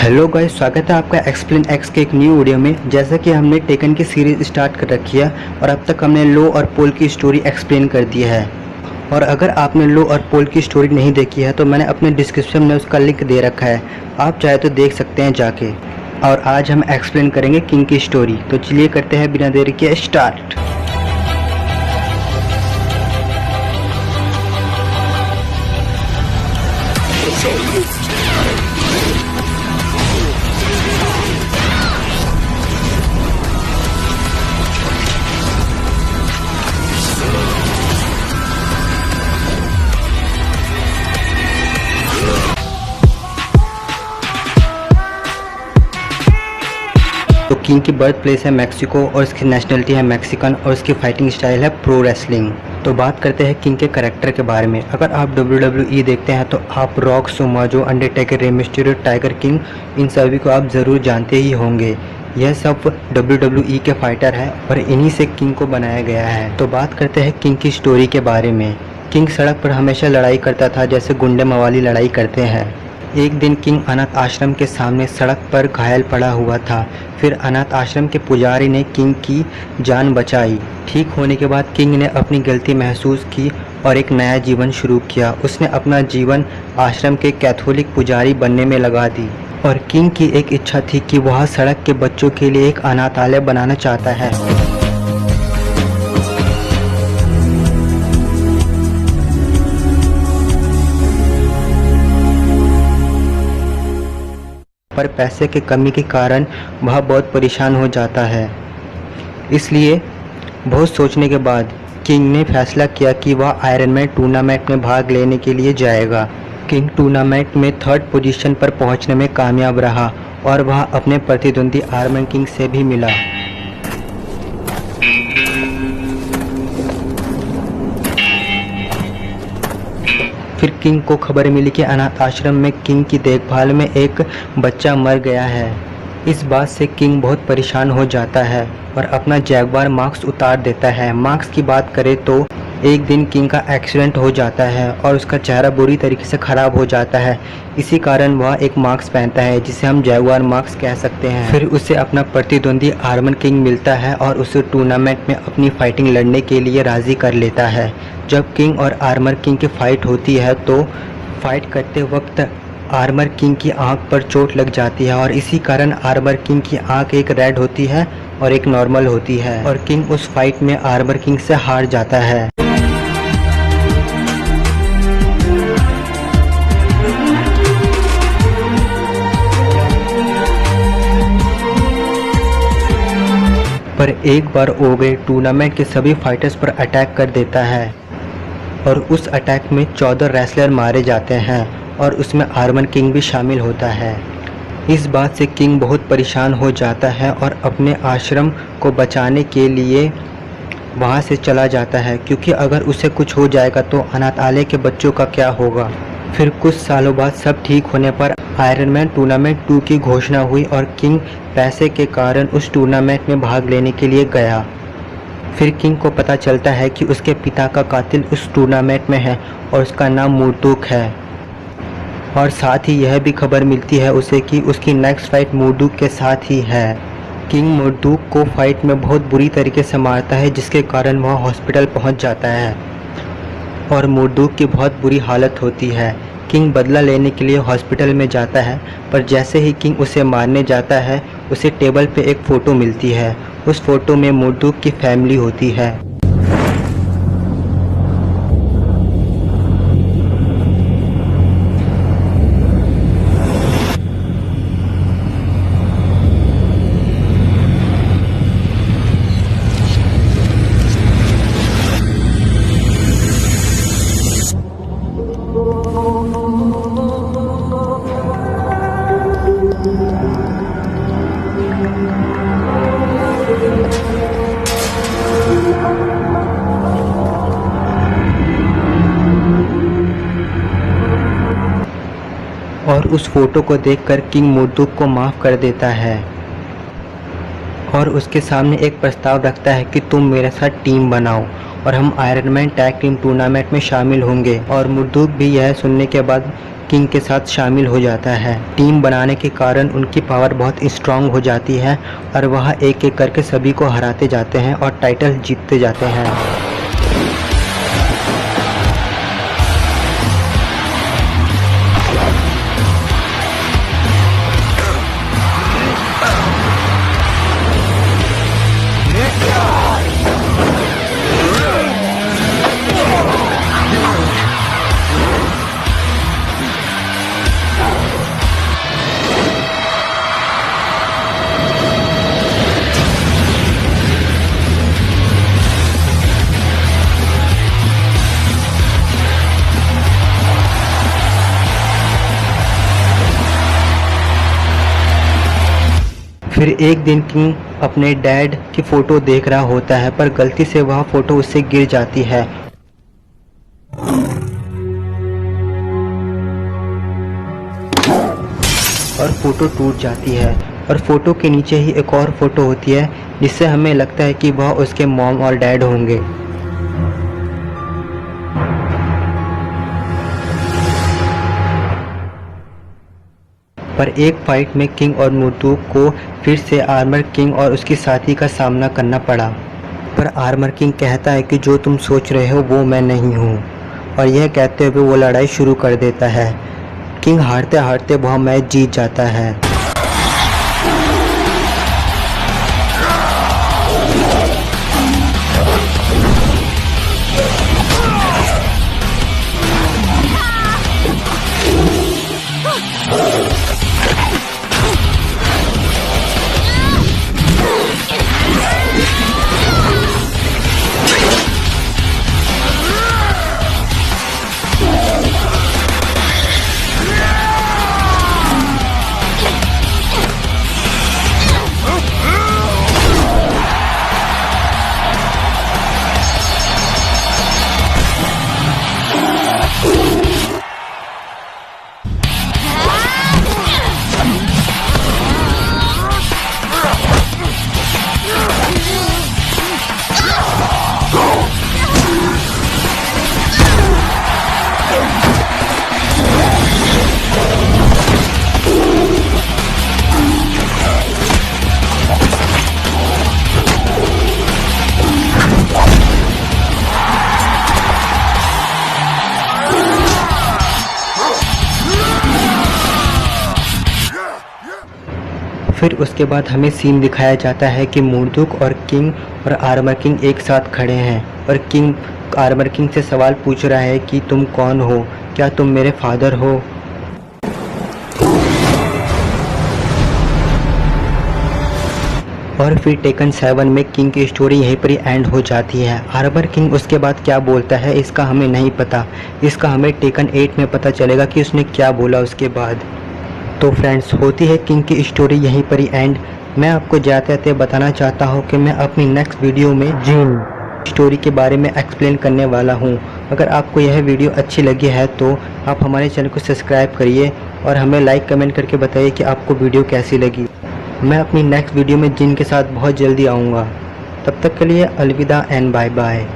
Hello guys, स्वागत है आपका एक्सप्लेन एक्स के एक न्यू वीडियो में। जैसा कि हमने टेकन की सीरीज़ स्टार्ट कर रखी है और अब तक हमने लो और पोल की स्टोरी एक्सप्लेन कर दी है। और अगर आपने लो और पोल की स्टोरी नहीं देखी है तो मैंने अपने डिस्क्रिप्शन में उसका लिंक दे रखा है, आप चाहे तो देख सकते हैं जाके। और आज हम एक्सप्लेन करेंगे किंग की स्टोरी। तो चलिए करते हैं बिना देरी के स्टार्ट। तो किंग की बर्थ प्लेस है मैक्सिको और इसकी नेशनलिटी है मैक्सिकन और इसकी फाइटिंग स्टाइल है प्रो रेसलिंग। तो बात करते हैं किंग के कैरेक्टर के बारे में। अगर आप WWE देखते हैं तो आप Rock, Samoa Joe, Undertaker, Rey Mysterio, Tiger King, इन सभी को आप ज़रूर जानते ही होंगे। यह सब WWE के फाइटर हैं और इन्हीं से किंग को बनाया गया है। तो बात करते हैं किंग की स्टोरी के बारे में। किंग सड़क पर हमेशा लड़ाई करता था, जैसे गुंडे मवाली लड़ाई करते हैं। एक दिन किंग अनाथ आश्रम के सामने सड़क पर घायल पड़ा हुआ था। फिर अनाथ आश्रम के पुजारी ने किंग की जान बचाई। ठीक होने के बाद किंग ने अपनी गलती महसूस की और एक नया जीवन शुरू किया। उसने अपना जीवन आश्रम के कैथोलिक पुजारी बनने में लगा दी। और किंग की एक इच्छा थी कि वह सड़क के बच्चों के लिए एक अनाथालय बनाना चाहता है। पर पैसे की कमी के कारण वह बहुत परेशान हो जाता है। इसलिए बहुत सोचने के बाद किंग ने फैसला किया कि वह आयरन मैन टूर्नामेंट में भाग लेने के लिए जाएगा। किंग टूर्नामेंट में 3rd पोजीशन पर पहुंचने में कामयाब रहा और वह अपने प्रतिद्वंदी आर्मर किंग से भी मिला। फिर किंग को खबर मिली कि अनाथ आश्रम में किंग की देखभाल में एक बच्चा मर गया है। इस बात से किंग बहुत परेशान हो जाता है और अपना जैगवार मास्क उतार देता है। मास्क की बात करें तो एक दिन किंग का एक्सीडेंट हो जाता है और उसका चेहरा बुरी तरीके से ख़राब हो जाता है। इसी कारण वह एक मास्क पहनता है जिसे हम जैगवार मास्क कह सकते हैं। फिर उसे अपना प्रतिद्वंदी आर्मर किंग मिलता है और उसे टूर्नामेंट में अपनी फाइटिंग लड़ने के लिए राज़ी कर लेता है। जब किंग और आर्मर किंग की फ़ाइट होती है तो फाइट करते वक्त आर्मर किंग की आंख पर चोट लग जाती है और इसी कारण आर्मर किंग की आंख एक रेड होती है और एक नॉर्मल होती है और किंग उस फाइट में आर्मर किंग से हार जाता है। पर एक बार ओगे टूर्नामेंट के सभी फाइटर्स पर अटैक कर देता है और उस अटैक में 14 रेसलर मारे जाते हैं और उसमें आर्मर किंग भी शामिल होता है। इस बात से किंग बहुत परेशान हो जाता है और अपने आश्रम को बचाने के लिए वहां से चला जाता है, क्योंकि अगर उसे कुछ हो जाएगा तो अनाथालय के बच्चों का क्या होगा। फिर कुछ सालों बाद सब ठीक होने पर आयरन मैन टूर्नामेंट 2 की घोषणा हुई और किंग पैसे के कारण उस टूर्नामेंट में भाग लेने के लिए गया। फिर किंग को पता चलता है कि उसके पिता का कातिल उस टूर्नामेंट में है और उसका नाम मुर्दुक है। और साथ ही यह भी खबर मिलती है उसे कि उसकी नेक्स्ट फाइट मुर्दुक के साथ ही है। किंग मुर्दुक को फाइट में बहुत बुरी तरीके से मारता है, जिसके कारण वह हॉस्पिटल पहुंच जाता है और मुर्दुक की बहुत बुरी हालत होती है। किंग बदला लेने के लिए हॉस्पिटल में जाता है, पर जैसे ही किंग उसे मारने जाता है उसे टेबल पे एक फ़ोटो मिलती है। उस फोटो में मुर्दुक की फैमिली होती है। और उस फोटो को देखकर किंग मुर्दुक को माफ़ कर देता है और उसके सामने एक प्रस्ताव रखता है कि तुम मेरे साथ टीम बनाओ और हम iron man tag team tournament में शामिल होंगे। और मुर्दुक भी यह सुनने के बाद किंग के साथ शामिल हो जाता है। टीम बनाने के कारण उनकी पावर बहुत स्ट्रांग हो जाती है और वह एक एक करके सभी को हराते जाते हैं और टाइटल जीतते जाते हैं। फिर एक दिन किंग अपने डैड की फ़ोटो देख रहा होता है, पर गलती से वह फ़ोटो उससे गिर जाती है और फ़ोटो टूट जाती है। और फ़ोटो के नीचे ही एक और फ़ोटो होती है जिससे हमें लगता है कि वह उसके मॉम और डैड होंगे। पर एक फाइट में किंग और मुर्दूक को फिर से आर्मर किंग और उसकी साथी का सामना करना पड़ा। पर आर्मर किंग कहता है कि जो तुम सोच रहे हो वो मैं नहीं हूँ, और यह कहते हुए वो लड़ाई शुरू कर देता है। किंग हारते हारते वह मैच जीत जाता है। फिर उसके बाद हमें सीन दिखाया जाता है कि मुर्दूक और किंग और आर्मर किंग एक साथ खड़े हैं और किंग आर्मर किंग से सवाल पूछ रहा है कि तुम कौन हो, क्या तुम मेरे फादर हो। और फिर टेकन 7 में किंग की स्टोरी यहीं पर ही एंड हो जाती है। आर्मर किंग उसके बाद क्या बोलता है इसका हमें नहीं पता, इसका हमें टेकन 8 में पता चलेगा कि उसने क्या बोला उसके बाद। तो फ्रेंड्स, होती है किंग की स्टोरी यहीं पर ही एंड। मैं आपको जाते जाते बताना चाहता हूँ कि मैं अपनी नेक्स्ट वीडियो में जिन स्टोरी के बारे में एक्सप्लेन करने वाला हूँ। अगर आपको यह वीडियो अच्छी लगी है तो आप हमारे चैनल को सब्सक्राइब करिए और हमें लाइक कमेंट करके बताइए कि आपको वीडियो कैसी लगी। मैं अपनी नेक्स्ट वीडियो में जिन के साथ बहुत जल्दी आऊँगा। तब तक के लिए अलविदा एंड बाय बाय।